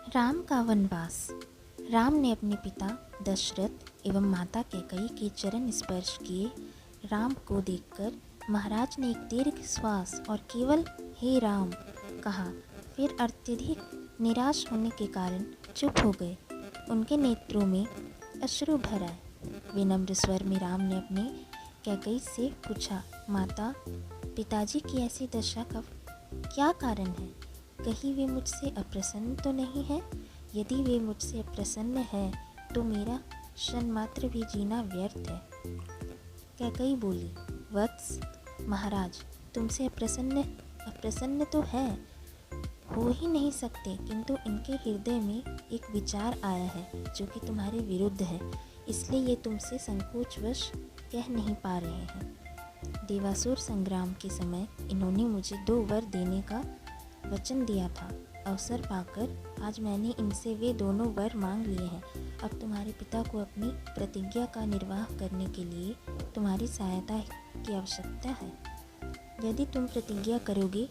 राम का वनवास। राम ने अपने पिता दशरथ एवं माता कैकेयी के चरण स्पर्श किए। राम को देखकर महाराज ने एक दीर्घ श्वास और केवल हे राम कहा, फिर अत्यधिक निराश होने के कारण चुप हो गए। उनके नेत्रों में अश्रु भर आए। विनम्र स्वर में राम ने अपने कैकेयी से पूछा, माता, पिताजी की ऐसी दशा का क्या कारण है? कहीं वे मुझसे अप्रसन्न तो नहीं है? यदि वे मुझसे अप्रसन्न है तो मेरा क्षण मात्र भी जीना व्यर्थ है। कैकेयी बोली, वत्स, महाराज तुमसे अप्रसन्न तो है, हो ही नहीं सकते, किंतु इनके हृदय में एक विचार आया है जो कि तुम्हारे विरुद्ध है, इसलिए ये तुमसे संकोचवश कह नहीं पा रहे हैं। देवासुर संग्राम के समय इन्होंने मुझे 2 वर देने का वचन दिया था। अवसर पाकर आज मैंने इनसे वे दोनों वर मांग लिए हैं। अब तुम्हारे पिता को अपनी प्रतिज्ञा का निर्वाह करने के लिए तुम्हारी सहायता की आवश्यकता है। यदि तुम प्रतिज्ञा करोगे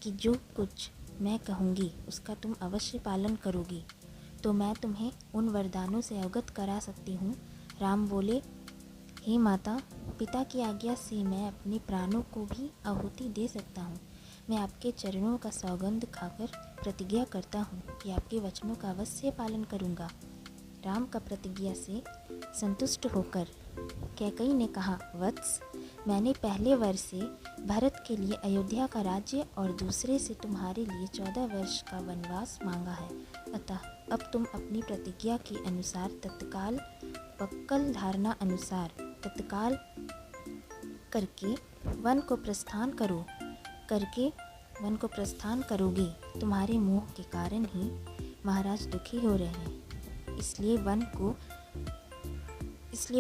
कि जो कुछ मैं कहूँगी उसका तुम अवश्य पालन करोगी, तो मैं तुम्हें उन वरदानों से अवगत करा सकती हूँ। राम बोले, हे माता, पिता की आज्ञा से मैं अपने प्राणों को भी आहुति दे सकता हूँ। मैं आपके चरणों का सौगंध खाकर प्रतिज्ञा करता हूँ कि आपके वचनों का अवश्य पालन करूँगा। राम का प्रतिज्ञा से संतुष्ट होकर कैकेयी ने कहा, वत्स, मैंने पहले वर से भरत के लिए अयोध्या का राज्य और दूसरे से तुम्हारे लिए 14 वर्ष का वनवास मांगा है। अतः अब तुम अपनी प्रतिज्ञा के अनुसार तत्काल पक्कल धारणा अनुसार तत्काल करके वन को प्रस्थान करोगे। तुम्हारे मोह के कारण ही महाराज दुखी हो रहे हैं। इसलिए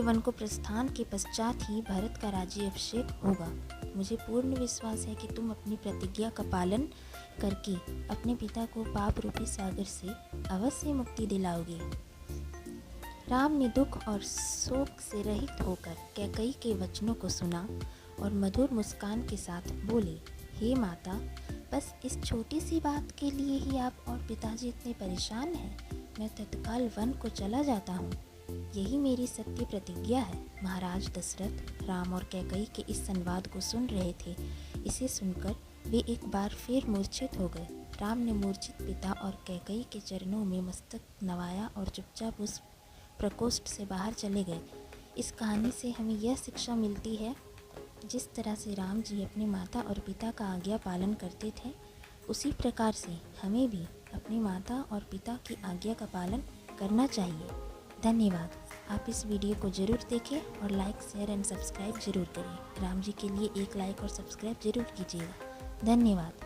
वन को प्रस्थान के पश्चात ही भरत का राज्याभिषेक होगा। मुझे पूर्ण विश्वास है कि तुम अपनी प्रतिज्ञा का पालन करके अपने पिता को पाप रूपी सागर से अवश्य मुक्ति दिलाओगे। राम ने दुख और शोक से रहित होकर कैकेयी के वचनों को सुना और मधुर मुस्कान के साथ बोले, हे माता, बस इस छोटी सी बात के लिए ही आप और पिताजी इतने परेशान हैं। मैं तत्काल वन को चला जाता हूँ। यही मेरी सत्य प्रतिज्ञा है। महाराज दशरथ राम और कैकेयी के इस संवाद को सुन रहे थे। इसे सुनकर वे एक बार फिर मूर्छित हो गए। राम ने मूर्छित पिता और कैकेयी के चरणों में मस्तक नवाया और चुपचाप उस प्रकोष्ठ से बाहर चले गए। इस कहानी से हमें यह शिक्षा मिलती है, जिस तरह से राम जी अपने माता और पिता का आज्ञा पालन करते थे, उसी प्रकार से हमें भी अपनी माता और पिता की आज्ञा का पालन करना चाहिए। धन्यवाद। आप इस वीडियो को ज़रूर देखें और लाइक, शेयर एंड सब्सक्राइब ज़रूर करें। राम जी के लिए एक लाइक और सब्सक्राइब ज़रूर कीजिएगा। धन्यवाद।